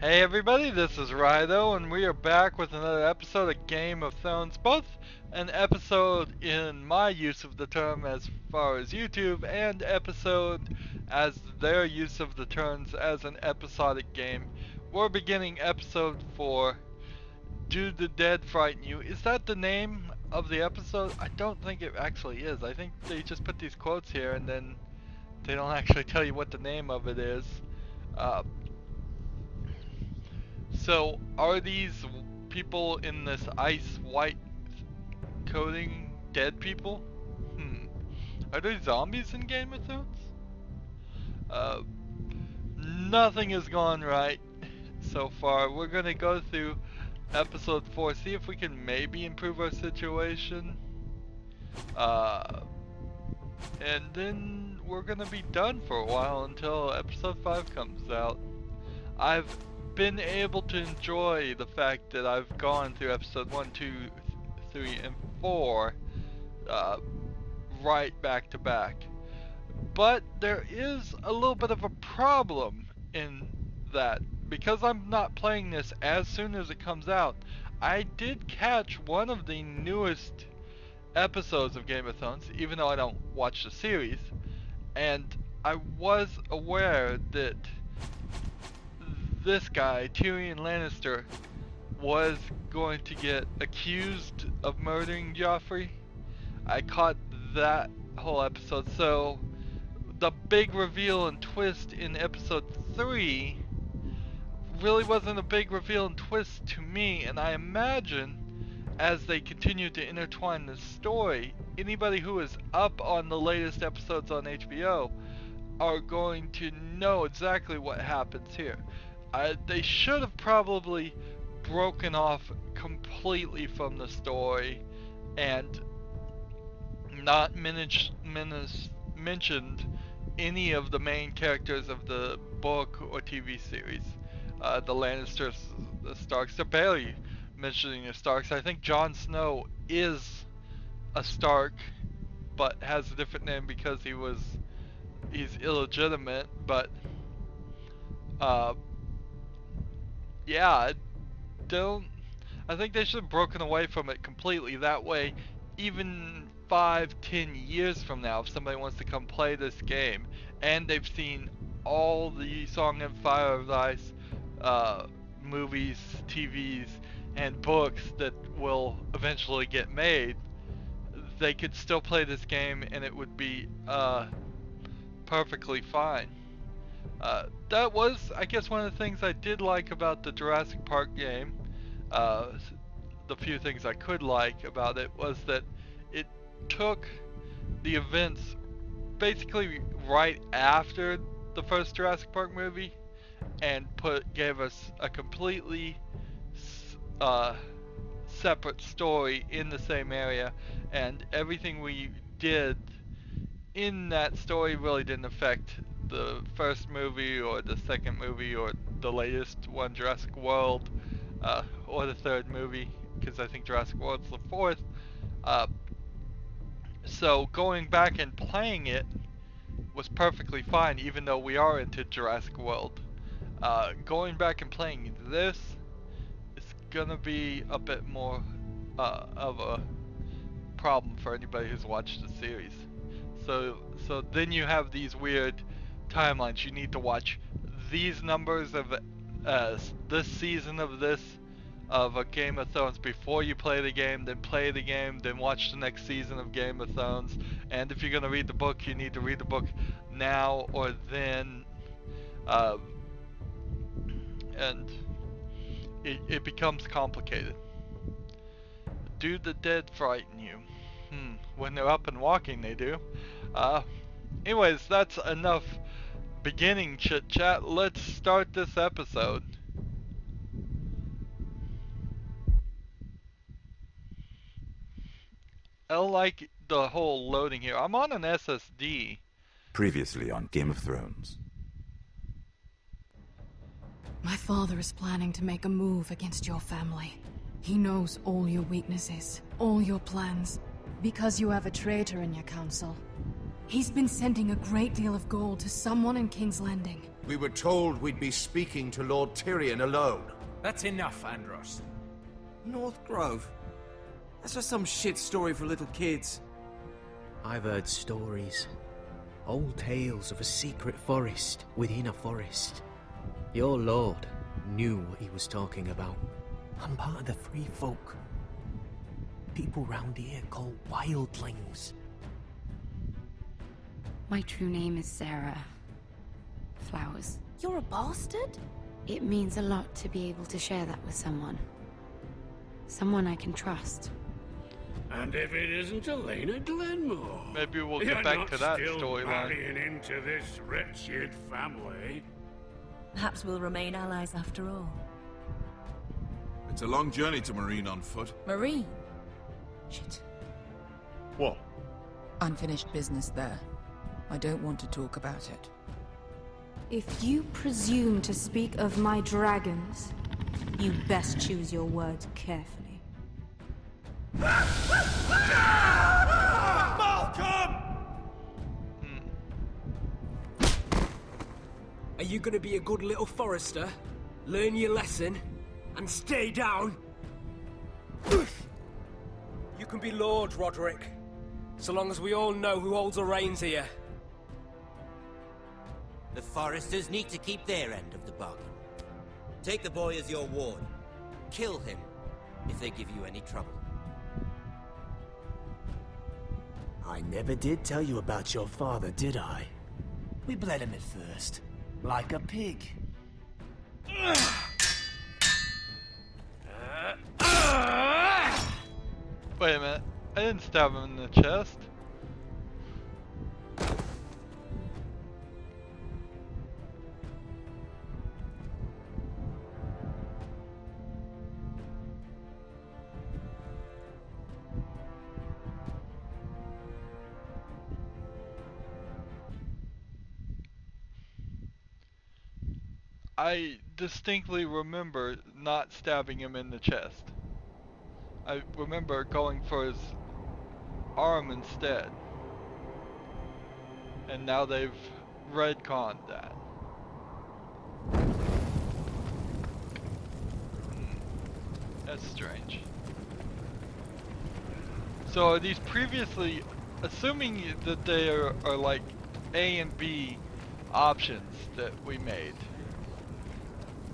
Hey everybody, this is Rydo, and we are back with another episode of Game of Thrones. Both an episode in my use of the term as far as YouTube, and episode as their use of the terms as an episodic game. We're beginning episode 4, Do the Dead Frighten You? Is that the name of the episode? I don't think it actually is. I think they just put these quotes here and then they don't actually tell you what the name of it is. So, are these people in this ice white coating dead people? Are they zombies in Game of Thrones? Nothing has gone right so far. We're gonna go through episode 4, see if we can maybe improve our situation. And then we're gonna be done for a while until episode 5 comes out. I've been able to enjoy the fact that I've gone through episode 1, 2, 3, and 4 right back to back. But there is a little bit of a problem in that. Because I'm not playing this as soon as it comes out, I did catch one of the newest episodes of Game of Thrones, even though I don't watch the series, and I was aware that this guy, Tyrion Lannister, was going to get accused of murdering Joffrey. I caught that whole episode, so the big reveal and twist in episode 3 really wasn't a big reveal and twist to me, and I imagine as they continue to intertwine the story, anybody who is up on the latest episodes on HBO are going to know exactly what happens here. They should have probably broken off completely from the story and not mentioned any of the main characters of the book or TV series. The Lannisters, the Starks, they're barely mentioning the Starks. I think Jon Snow is a Stark, but has a different name because he's illegitimate, but yeah, I think they should have broken away from it completely. That way, even 5-10 years from now, if somebody wants to come play this game, and they've seen all the Song and Fire of Ice movies, TVs, and books that will eventually get made, they could still play this game and it would be perfectly fine. That was, I guess, one of the things I did like about the Jurassic Park game. The few things I could like about it was that it took the events basically right after the first Jurassic Park movie and gave us a completely separate story in the same area, and everything we did in that story really didn't affect the first movie or the second movie or the latest one, Jurassic World, or the third movie, because I think Jurassic World's the fourth. So going back and playing it was perfectly fine, even though we are into Jurassic World. Going back and playing this is gonna be a bit more of a problem for anybody who's watched the series. So then you have these weird timelines. You need to watch these numbers of this season of a Game of Thrones before you play the game, then watch the next season of Game of Thrones. And if you're gonna read the book, you need to read the book now or then. And it becomes complicated. Do the dead frighten you? When they're up and walking, they do. Anyways, that's enough beginning chit chat. Let's start this episode. I don't like the whole loading here. I'm on an SSD. Previously on Game of Thrones. My father is planning to make a move against your family. He knows all your weaknesses, all your plans, because you have a traitor in your council. He's been sending a great deal of gold to someone in King's Landing. We were told we'd be speaking to Lord Tyrion alone. That's enough, Andros. North Grove? That's just some shit story for little kids. I've heard stories. Old tales of a secret forest within a forest. Your lord knew what he was talking about. I'm part of the free folk. People round here call wildlings. My true name is Sarah Flowers. You're a bastard? It means a lot to be able to share that with someone. Someone I can trust. And if it isn't Elena Glenmore, Maybe we'll get back to that storyline. Marrying into this wretched family. Perhaps we'll remain allies after all. It's a long journey to Marine on foot. Marine? Shit. What? Unfinished business there. I don't want to talk about it. If you presume to speak of my dragons, you best choose your words carefully. Malcolm! Are you gonna be a good little Forrester? Learn your lesson? And stay down? You can be Lord, Roderick. So long as we all know who holds the reins here. The Forresters need to keep their end of the bargain. Take the boy as your ward. Kill him if they give you any trouble. I never did tell you about your father, did I? We bled him at first, like a pig. Wait a minute. I didn't stab him in the chest. I distinctly remember not stabbing him in the chest. I remember going for his arm instead. And now they've retconned that. That's strange. So are these previously, assuming that they are like A and B options that we made,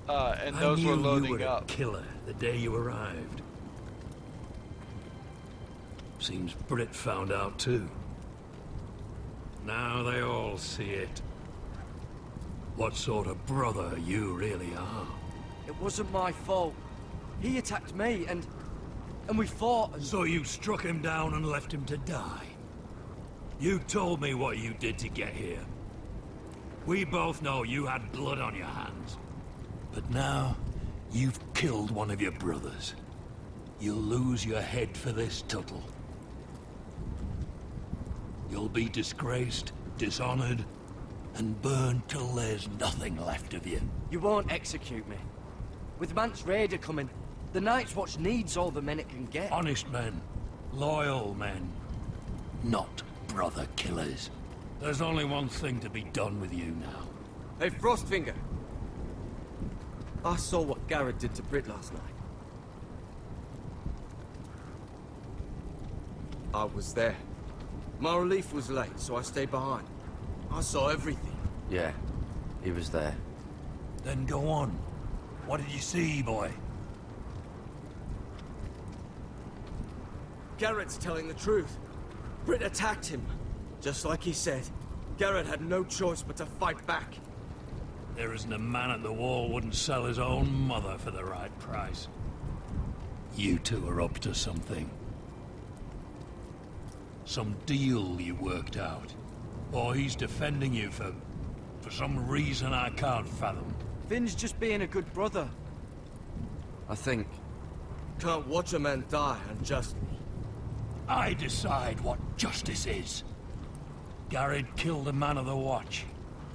and those were loading you were up. A killer the day you arrived. Seems Brit found out too. Now they all see it. What sort of brother you really are. It wasn't my fault. He attacked me and we fought and... So you struck him down and left him to die? You told me what you did to get here. We both know you had blood on your hands. But now, you've killed one of your brothers. You'll lose your head for this, Tuttle. You'll be disgraced, dishonored, and burned till there's nothing left of you. You won't execute me. With Mance Raider coming, the Night's Watch needs all the men it can get. Honest men. Loyal men. Not brother killers. There's only one thing to be done with you now. Hey, Frostfinger. I saw what Garrett did to Brit last night. I was there. My relief was late, so I stayed behind. I saw everything. Yeah, he was there. Then go on. What did you see, boy? Garrett's telling the truth. Brit attacked him. Just like he said. Garrett had no choice but to fight back. There isn't a man at the wall wouldn't sell his own mother for the right price. You two are up to something. Some deal you worked out. Or he's defending you for some reason I can't fathom. Finn's just being a good brother. I think. Can't watch a man die unjustly. I decide what justice is. Garrett killed a man of the Watch.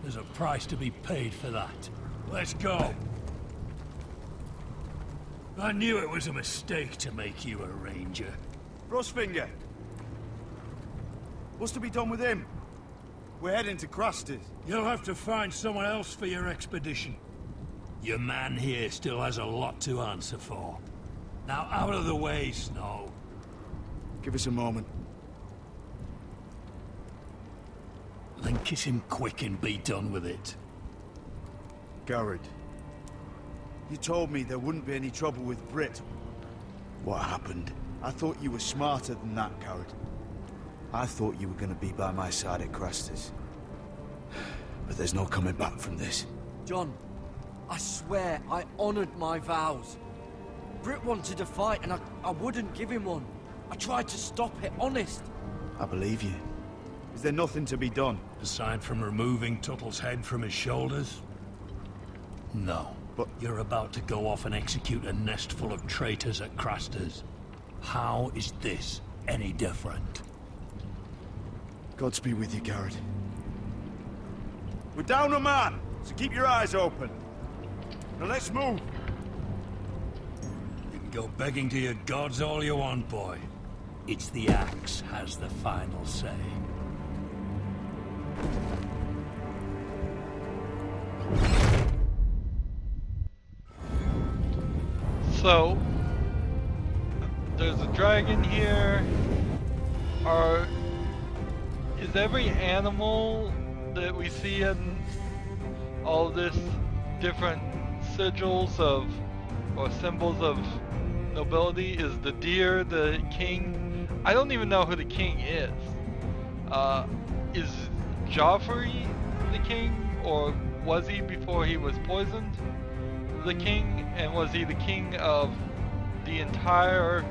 There's a price to be paid for that. Let's go. I knew it was a mistake to make you a ranger. Frostfinger. What's to be done with him? We're heading to Crusters. You'll have to find someone else for your expedition. Your man here still has a lot to answer for. Now out of the way, Snow. Give us a moment. Then kiss him quick and be done with it. Garrett, you told me there wouldn't be any trouble with Brit. What happened? I thought you were smarter than that, Garrett. I thought you were going to be by my side at Crusters. But there's no coming back from this. John, I swear I honored my vows. Brit wanted a fight and I wouldn't give him one. I tried to stop it, honest. I believe you. Is there nothing to be done? Aside from removing Tuttle's head from his shoulders? No. But you're about to go off and execute a nest full of traitors at Crusters. How is this any different? Godspeed with you, Garrett. We're down a man, so keep your eyes open. Now let's move. You can go begging to your gods all you want, boy. It's the axe has the final say. So, there's a dragon here. Is every animal that we see in all this different sigils of, or symbols of nobility? Is the deer the king? I don't even know who the king is. Is Joffrey the king, or was he before he was poisoned the king? And was he the king of the entire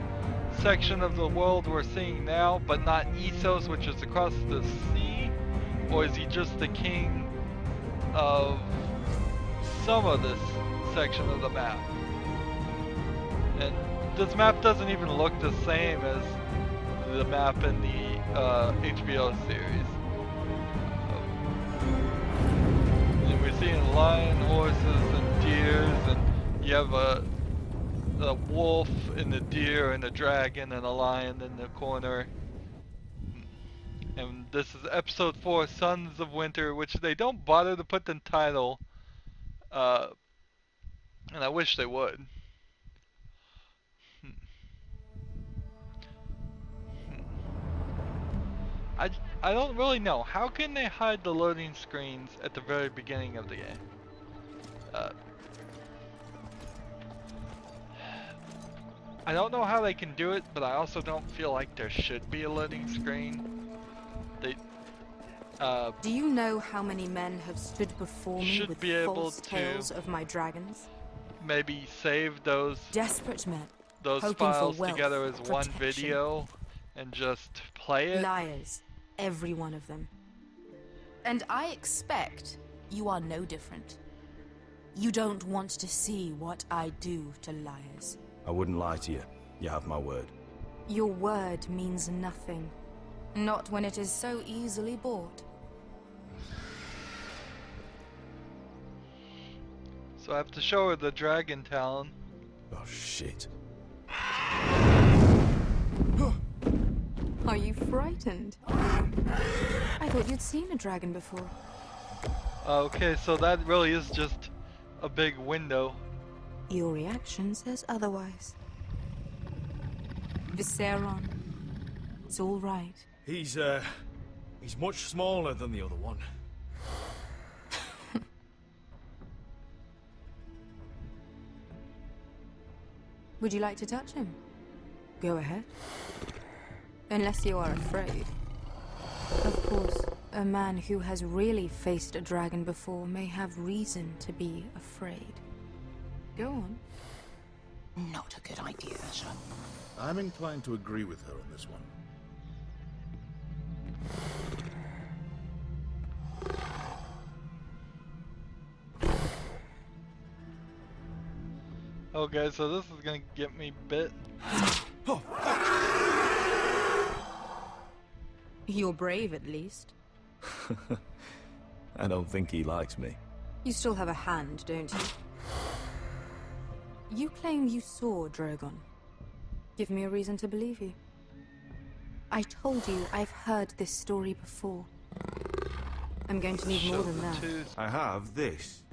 section of the world we're seeing now, but not Essos, which is across the sea? Or is he just the king of some of this section of the map? And this map doesn't even look the same as the map in the HBO series. And we're seeing lion, horses, and deers, and you have a wolf and a deer and a dragon and a lion in the corner. And this is episode 4, Sons of Winter, which they don't bother to put the title, and I wish they would. I don't really know. How can they hide the loading screens at the very beginning of the game? I don't know how they can do it, but I also don't feel like there should be a loading screen. Do you know how many men have stood before me with false tales of my dragons? Maybe save those desperate men, those files together as one video and just play it. Liars, every one of them. And I expect you are no different. You don't want to see what I do to liars. I wouldn't lie to you. You have my word. Your word means nothing. Not when it is so easily bought. So I have to show her the dragon talon. Oh shit. Are you frightened? I thought you'd seen a dragon before. Okay, so that really is just a big window. Your reaction says otherwise. Visceron, it's all right. He's much smaller than the other one. Would you like to touch him? Go ahead. Unless you are afraid. Of course, a man who has really faced a dragon before may have reason to be afraid. Go on. Not a good idea, sir. I'm inclined to agree with her on this one. Okay, so this is gonna get me bit. Oh, You're brave, at least. I don't think he likes me. You still have a hand, don't you? You claim you saw Drogon. Give me a reason to believe you. I told you I've heard this story before. I'm going to need more than that. I have this.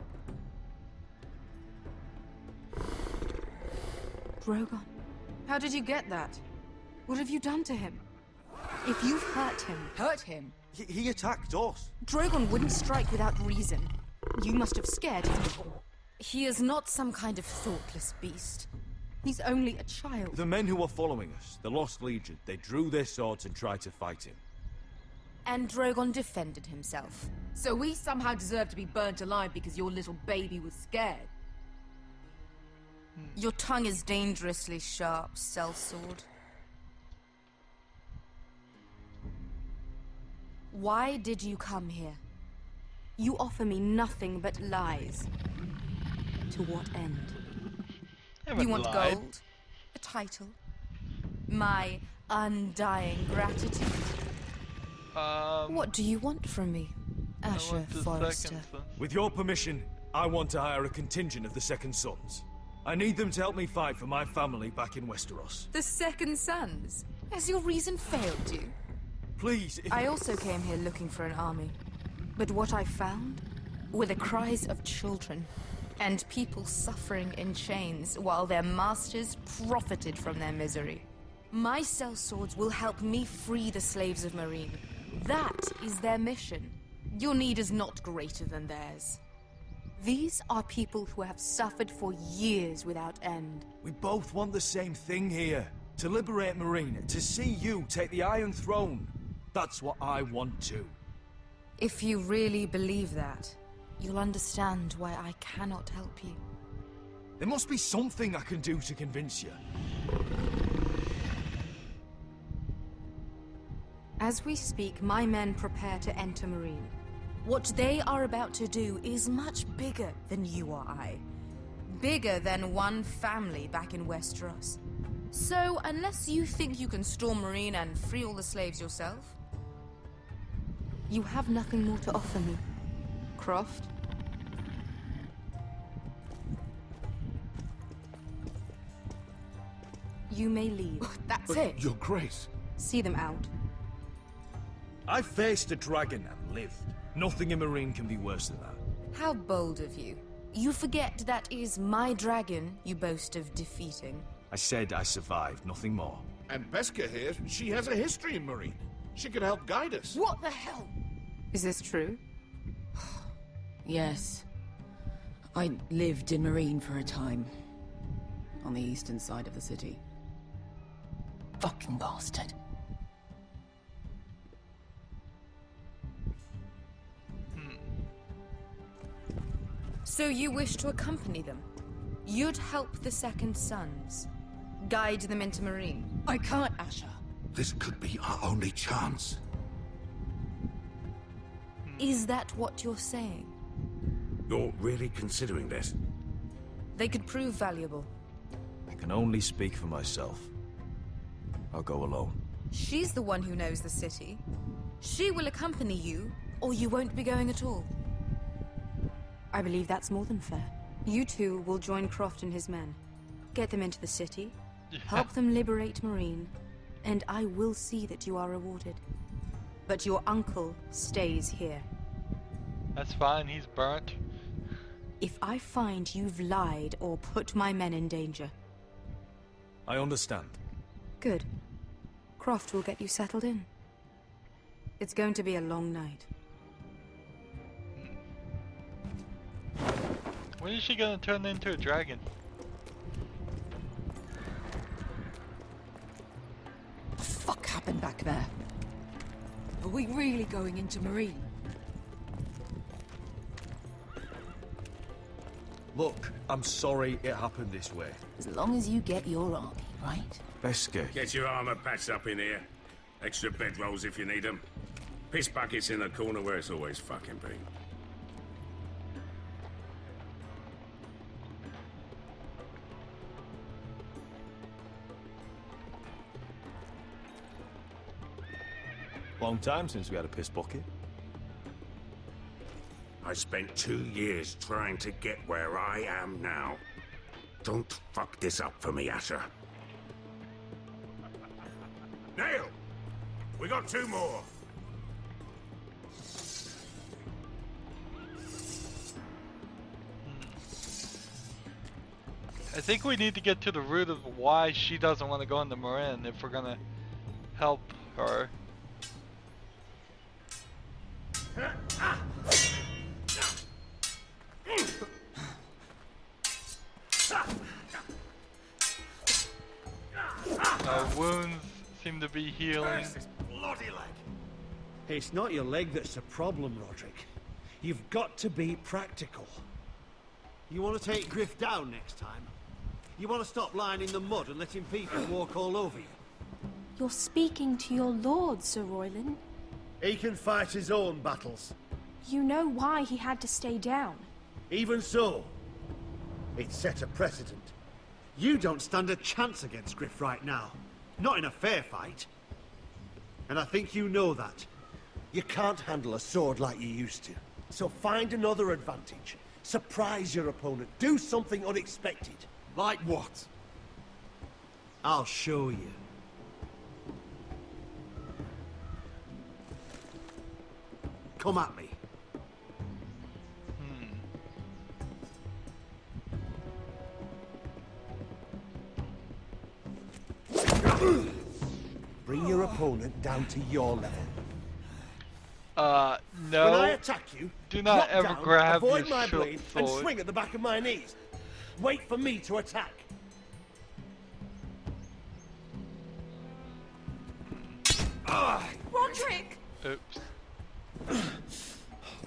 Drogon, how did you get that? What have you done to him? If you've hurt him... Hurt him? He attacked us. Drogon wouldn't strike without reason. You must have scared him. He is not some kind of thoughtless beast. He's only a child. The men who were following us, the Lost Legion, they drew their swords and tried to fight him. And Drogon defended himself. So we somehow deserve to be burnt alive because your little baby was scared? Your tongue is dangerously sharp, sellsword. Why did you come here? You offer me nothing but lies. To what end? You want gold? A title? My undying gratitude? What do you want from me, Asher Forrester? With your permission, I want to hire a contingent of the Second Sons. I need them to help me fight for my family back in Westeros. The Second Sons? Has your reason failed you? Please, I also came here looking for an army. But what I found were the cries of children and people suffering in chains while their masters profited from their misery. My sellswords will help me free the slaves of Meereen. That is their mission. Your need is not greater than theirs. These are people who have suffered for years without end. We both want the same thing here. To liberate Meereen, to see you take the Iron Throne. That's what I want too. If you really believe that, you'll understand why I cannot help you. There must be something I can do to convince you. As we speak, my men prepare to enter Meereen. What they are about to do is much bigger than you or I. Bigger than one family back in Westeros. So, unless you think you can storm Meereen and free all the slaves yourself... You have nothing more to offer me, Croft. You may leave. That's it. Your Grace. See them out. I faced a dragon and lived. Nothing in Meereen can be worse than that. How bold of you. You forget that is my dragon you boast of defeating. I said I survived, nothing more. And Beskha here, she has a history in Meereen. She could help guide us. What the hell? Is this true? Yes. I lived in Meereen for a time. On the eastern side of the city. Fucking bastard. So you wish to accompany them? You'd help the Second Sons? Guide them into Meereen? I can't, Asher. This could be our only chance. Is that what you're saying? You're really considering this? They could prove valuable. I can only speak for myself. I'll go alone. She's the one who knows the city. She will accompany you, or you won't be going at all. I believe that's more than fair. You two will join Croft and his men. Get them into the city, help them liberate Meereen, and I will see that you are rewarded. But your uncle stays here. That's fine, he's burnt. If I find you've lied or put my men in danger... I understand. Good. Croft will get you settled in. It's going to be a long night. When is she gonna turn into a dragon? What the fuck happened back there? Are we really going into Meereen? Look, I'm sorry it happened this way. As long as you get your army, right? Beskha. Get your armor patched up in here. Extra bedrolls if you need them. Piss buckets in the corner where it's always fucking been. Long time since we had a piss bucket. I spent 2 years trying to get where I am now. Don't fuck this up for me, Asher. Nail! We got 2 more. I think we need to get to the root of why she doesn't want to go into Marin if we're gonna help her. Our wounds seem to be healing. Bloody leg. It's not your leg that's the problem, Roderick. You've got to be practical. You want to take Griff down next time? You want to stop lying in the mud and letting people walk all over you? You're speaking to your lord, Sir Royland. He can fight his own battles. You know why he had to stay down. Even so, it set a precedent. You don't stand a chance against Griff right now. Not in a fair fight. And I think you know that. You can't handle a sword like you used to. So find another advantage. Surprise your opponent. Do something unexpected. Like what? I'll show you. Come at me. Bring your opponent down to your level. No. When I attack you, do not ever down, grab avoid your my blade and sword. swing at the back of my knees. Wait for me to attack. Roderick! Oops.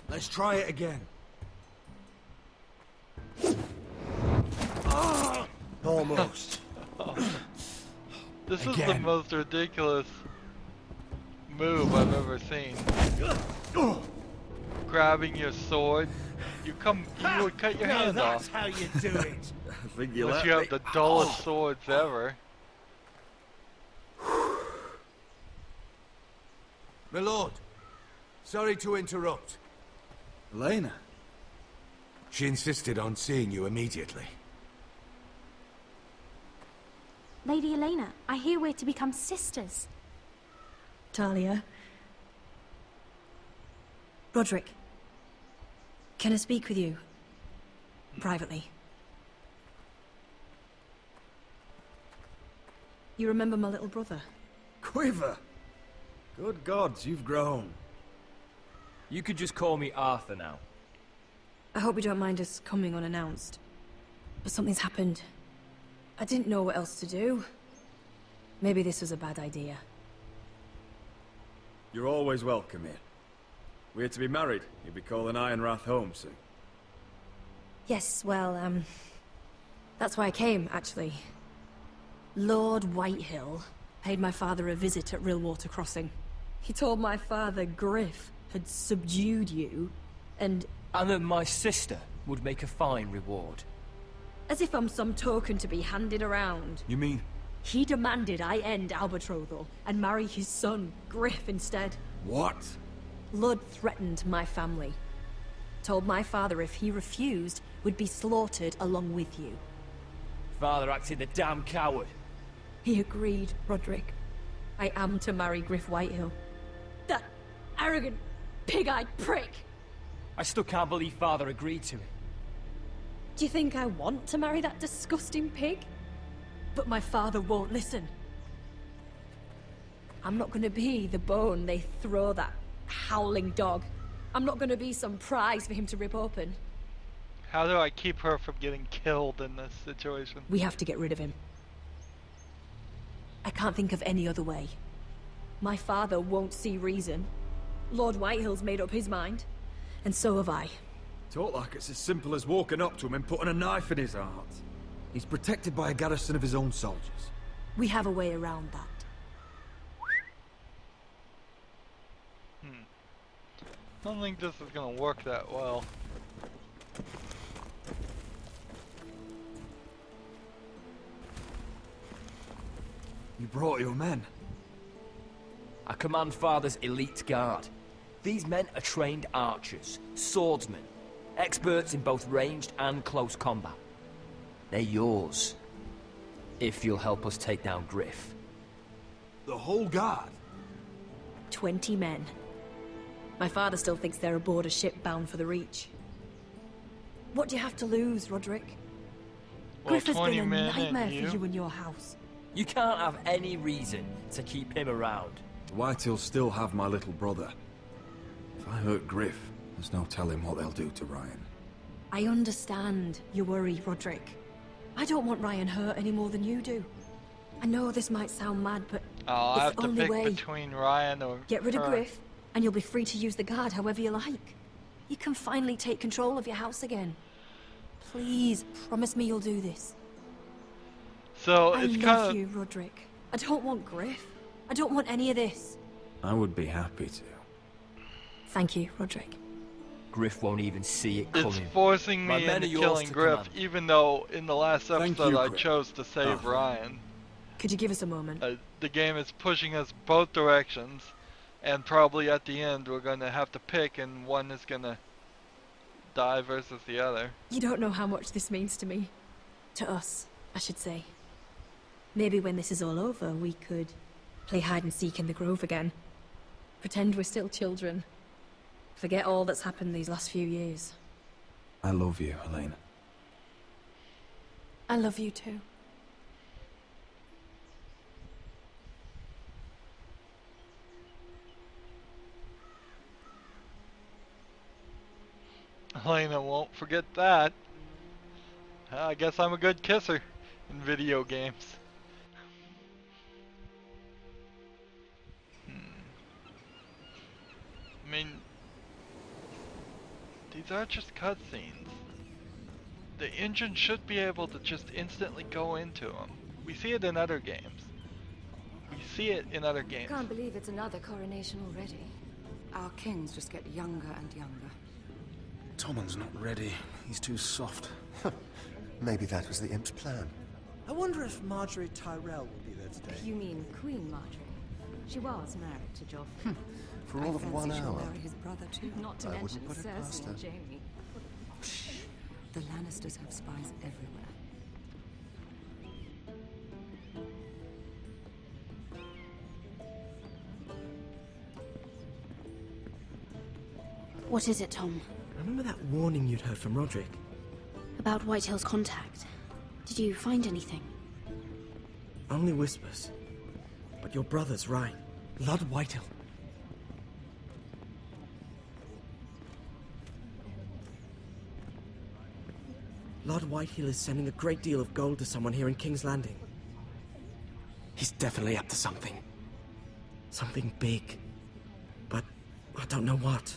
Let's try it again. Almost. This is the most ridiculous move I've ever seen. Grabbing your sword, you would cut your hand that's off. how you do it. I think you Unless let you have me. the dullest swords ever. My lord, sorry to interrupt. Elena. She insisted on seeing you immediately. Lady Elena, I hear we're to become sisters. Talia. Roderick. Can I speak with you? Privately. You remember my little brother? Quiver! Good gods, you've grown. You could just call me Arthur now. I hope you don't mind us coming unannounced. But something's happened. I didn't know what else to do. Maybe this was a bad idea. You're always welcome here. We're to be married. You'll be calling Ironrath home soon. Yes, well, that's why I came, actually. Lord Whitehill paid my father a visit at Rillwater Crossing. He told my father Griff had subdued you, and that my sister would make a fine reward. as if I'm some token to be handed around. You mean? He demanded I end our betrothal and marry his son, Griff, instead. What? Lud threatened my family. Told my father if he refused, would be slaughtered along with you. Father acted a damn coward. He agreed, Roderick. I am to marry Griff Whitehill. That arrogant, pig-eyed prick! I still can't believe Father agreed to it. Do you think I want to marry that disgusting pig? But my father won't listen. I'm not gonna be the bone they throw that howling dog. I'm not gonna be some prize for him to rip open. How do I keep her from getting killed in this situation? We have to get rid of him. I can't think of any other way. My father won't see reason. Lord Whitehill's made up his mind. And so have I. Talk like it's as simple as walking up to him and putting a knife in his heart. He's protected by a garrison of his own soldiers. We have a way around that. I don't think this is gonna work that well. You brought your men. I command Father's elite guard. These men are trained archers, swordsmen, experts in both ranged and close combat. They're yours, if you'll help us take down Griff. The whole guard? 20 men. My father still thinks they're aboard a ship bound for the Reach. What do you have to lose, Roderick? Well, Griff has been 20 a men nightmare and for you and your house. You can't have any reason to keep him around. The Whitehills still have my little brother. If I hurt Griff, there's no telling what they'll do to Ryan. I understand your worry, Roderick. I don't want Ryan hurt any more than you do. I know this might sound mad, but I'll it's have the to only pick way. between Ryan or Get rid of her. Griff, and you'll be free to use the guard however you like. You can finally take control of your house again. Please, promise me you'll do this. So I it's love kind of you, Roderick. I don't want Griff. I don't want any of this. I would be happy to. Thank you, Roderick. Griff won't even see it coming. it's forcing My me men into are yours killing to Griff, command. even though in the last Thank episode you, I Griff. chose to save Ryan. Could you give us a moment? The game is pushing us both directions, and probably at the end we're going to have to pick, and one is going to die versus the other. You don't know how much this means to me. To us, I should say. Maybe when this is all over, we could play hide and seek in the grove again. Pretend we're still children. Forget all that's happened these last few years. I love you, Elena. I love you too. Elena won't forget that. I guess I'm a good kisser in video games. I mean, these are just cutscenes. The engine should be able to just instantly go into them. We see it in other games. We see it in other games. Can't believe it's another coronation already. Our kings just get younger and younger. Tommen's not ready. He's too soft. Maybe that was the imp's plan. I wonder if Marjorie Tyrell will be there today. You mean Queen Marjorie? She was married to Joffrey. For all of 1 she'll hour. marry his brother too. Not to I mention wouldn't put it past Cersei her. and Jaime. The Lannisters have spies everywhere. What is it, Tom? Remember that warning you'd heard from Roderick? About Whitehill's contact. Did you find anything? Only whispers. But your brother's right. Lord Whitehill. Lord Whitehill is sending a great deal of gold to someone here in King's Landing. He's definitely up to something. Something big. But I don't know what.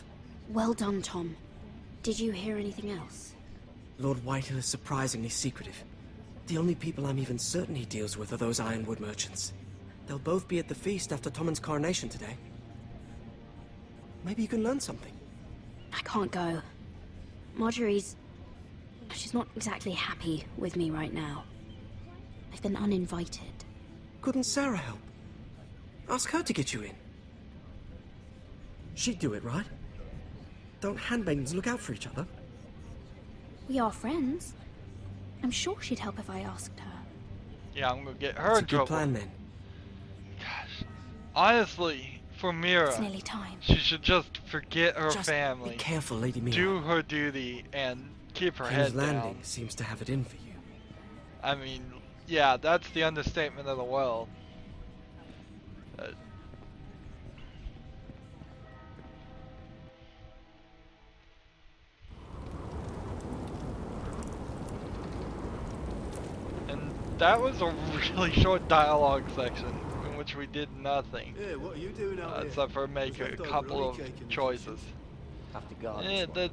Well done, Tom. Did you hear anything else? Lord Whitehill is surprisingly secretive. The only people I'm even certain he deals with are those ironwood merchants. They'll both be at the feast after Tommen's coronation today. Maybe you can learn something. I can't go. She's not exactly happy with me right now. I've been uninvited. Couldn't Sarah help? Ask her to get you in. She'd do it, right? Don't handmaidens look out for each other? We are friends. I'm sure she'd help if I asked her. Yeah, I'm gonna get her It's in a good trouble. plan then. Gosh, honestly, for Mira, It's nearly time. she should just forget her Just family. Be careful, Lady Mira. Do her duty and keep her King's head Landing down. seems to have it in for you. I mean, yeah, that's the understatement of the world. And that was a really short dialogue section in which we did nothing. Yeah, what are you doing out here? Except for make a Left over couple honey of cake in the choices. Have to guard Yeah, this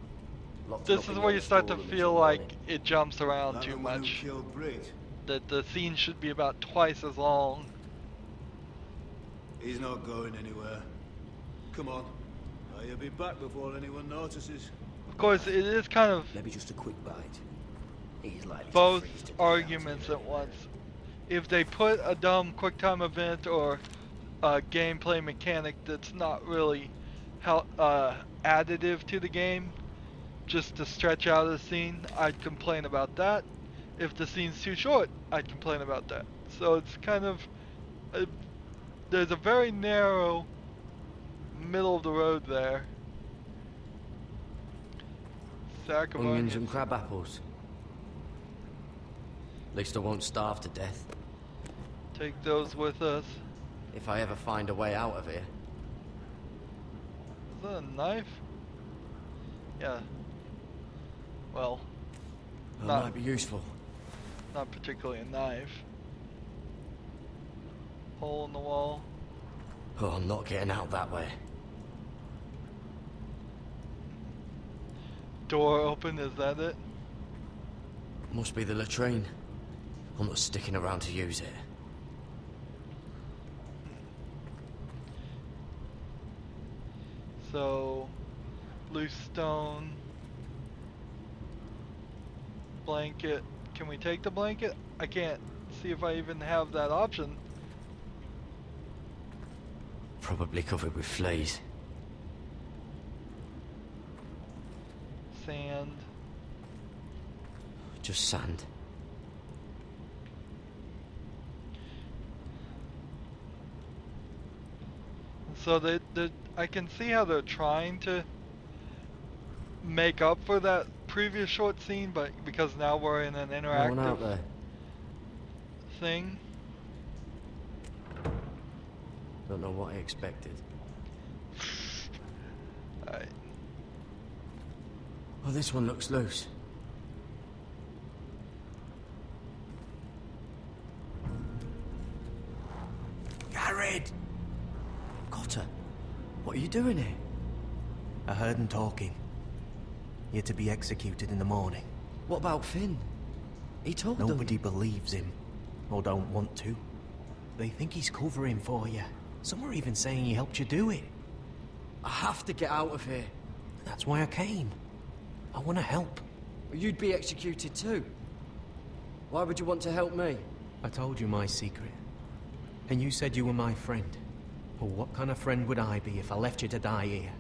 one. this is where you start to feel like it jumps around That too the one who much. killed Brit? That the scene should be about twice as long. He's not going anywhere. Come on. He'll be back before anyone notices. Of course, it is kind of Maybe just a quick bite. He's likely to both freeze to death arguments at once. If they put a dumb quick time event or a gameplay mechanic that's not really additive to the game, just to stretch out a scene, I'd complain about that. If the scene's too short, I'd complain about that. So it's kind of there's a very narrow middle of the road there. Onions and crab apples. At least I won't starve to death. Take those with us. If I ever find a way out of here. Is that a knife? Yeah. Well, That might be useful. Not particularly a knife. Hole in the wall. Oh, I'm not getting out that way. Door open, is that it? Must be the latrine. I'm not sticking around to use it. So, loose stone. Blanket. Can we take the blanket? I can't see if I even have that option. Probably covered with fleas. Sand. Just sand. So I can see how they're trying to make up for that previous short scene, but because now we're in an interactive thing. Don't know what I expected. Alright. Oh, this one looks loose. Garrett! Cotter, what are you doing here? I heard him talking. You're to be executed in the morning. What about Finn? He told them. Nobody believes him, or don't want to. They think he's covering for you. Some are even saying he helped you do it. I have to get out of here. That's why I came. I want to help. You'd be executed too. Why would you want to help me? I told you my secret. And you said you were my friend. Well, what kind of friend would I be if I left you to die here?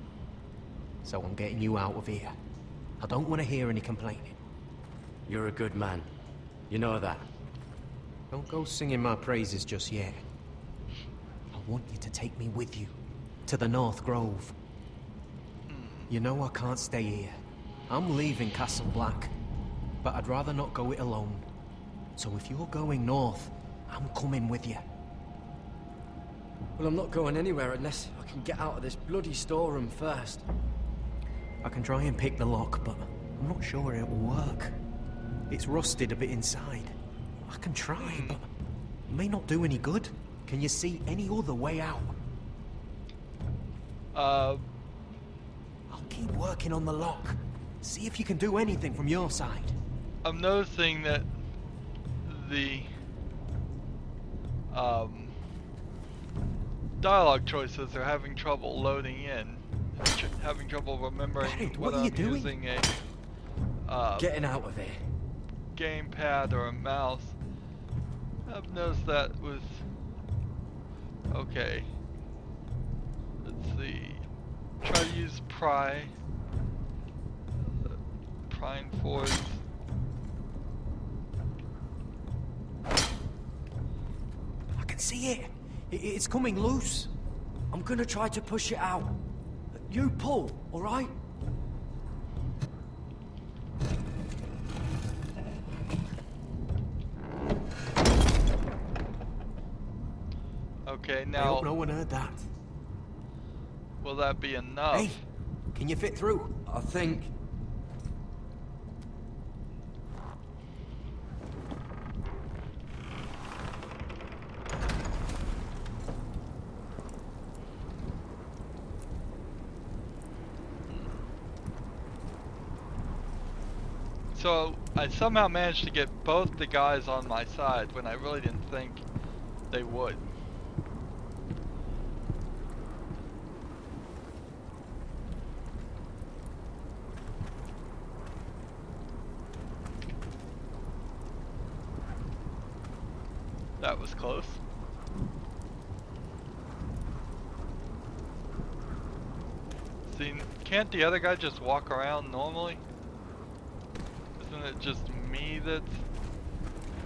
So I'm getting you out of here. I don't want to hear any complaining. You're a good man. You know that. Don't go singing my praises just yet. I want you to take me with you. To the North Grove. You know I can't stay here. I'm leaving Castle Black. But I'd rather not go it alone. So if you're going north, I'm coming with you. Well, I'm not going anywhere unless I can get out of this bloody storeroom first. I can try and pick the lock, but I'm not sure it will work. It's rusted a bit inside. I can try, but it may not do any good. Can you see any other way out? I'll keep working on the lock. See if you can do anything from your side. I'm noticing that the dialogue choices are having trouble loading in. Having trouble remembering whether I'm using a getting out of here. Gamepad or a mouse. I've noticed that with okay. Let's see. Try to use pry. Prying forwards. I can see it. It's coming loose. I'm gonna try to push it out. You pull, all right? Okay, I now. hope no one heard that. Will that be enough? Hey, can you fit through? I think. So I somehow managed to get both the guys on my side when I really didn't think they would. That was close. See, can't the other guy just walk around normally? Isn't it just me that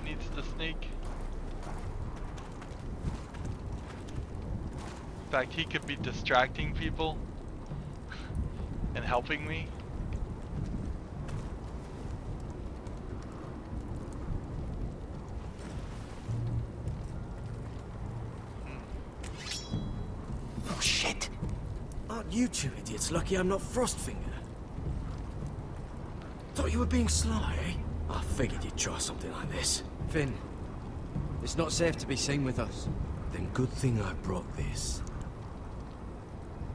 needs to sneak? In fact, he could be distracting people and helping me. You two idiots lucky I'm not Frostfinger. Thought you were being sly, eh? I figured you'd try something like this. Finn, it's not safe to be seen with us. Then good thing I brought this.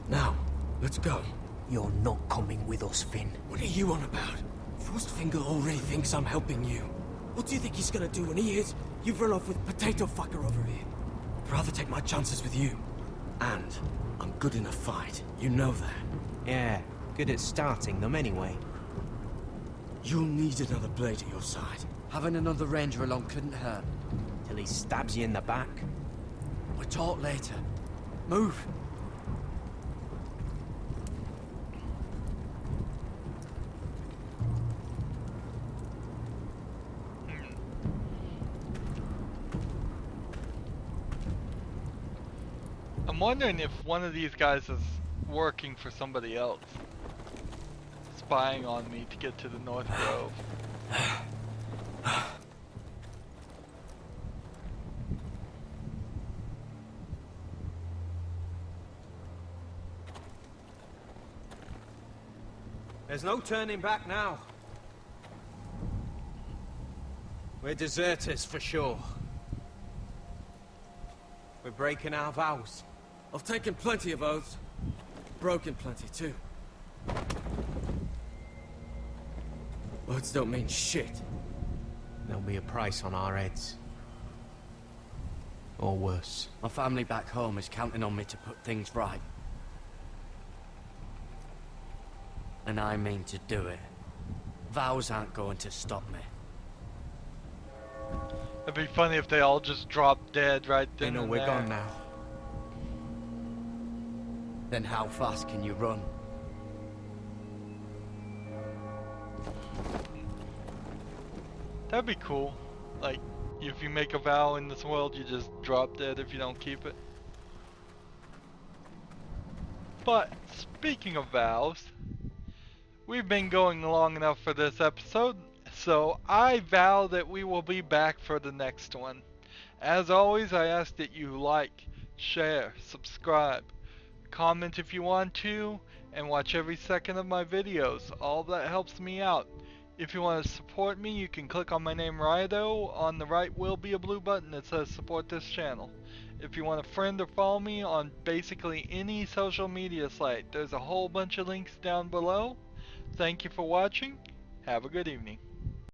Now, let's go. You're not coming with us, Finn. What are you on about? Frostfinger already thinks I'm helping you. What do you think he's gonna do when he hears you've run off with Potato Fucker over here? I'd rather take my chances with you. And I'm good in a fight. You know that. Yeah, good at starting them anyway. You'll need another blade at your side. Having another ranger along couldn't hurt. Till he stabs you in the back. We'll talk later. Move. I'm wondering if one of these guys is working for somebody else. Spying on me to get to the North Grove. There's no turning back now. We're deserters for sure. We're breaking our vows. I've taken plenty of oaths. Broken plenty too. Words don't mean shit. There'll be a price on our heads. Or worse. My family back home is counting on me to put things right. And I mean to do it. Vows aren't going to stop me. It'd be funny if they all just dropped dead right then. They know and we're there. gone now. Then how fast can you run? That'd be cool. Like, if you make a vow in this world, you just drop dead if you don't keep it. But, speaking of vows, we've been going long enough for this episode, so I vow that we will be back for the next one. As always, I ask that you like, share, subscribe, comment if you want to, and watch every second of my videos. All that helps me out. If you want to support me, you can click on my name Rydo. On the right will be a blue button that says support this channel. If you want to friend or follow me on basically any social media site, there's a whole bunch of links down below. Thank you for watching. Have a good evening.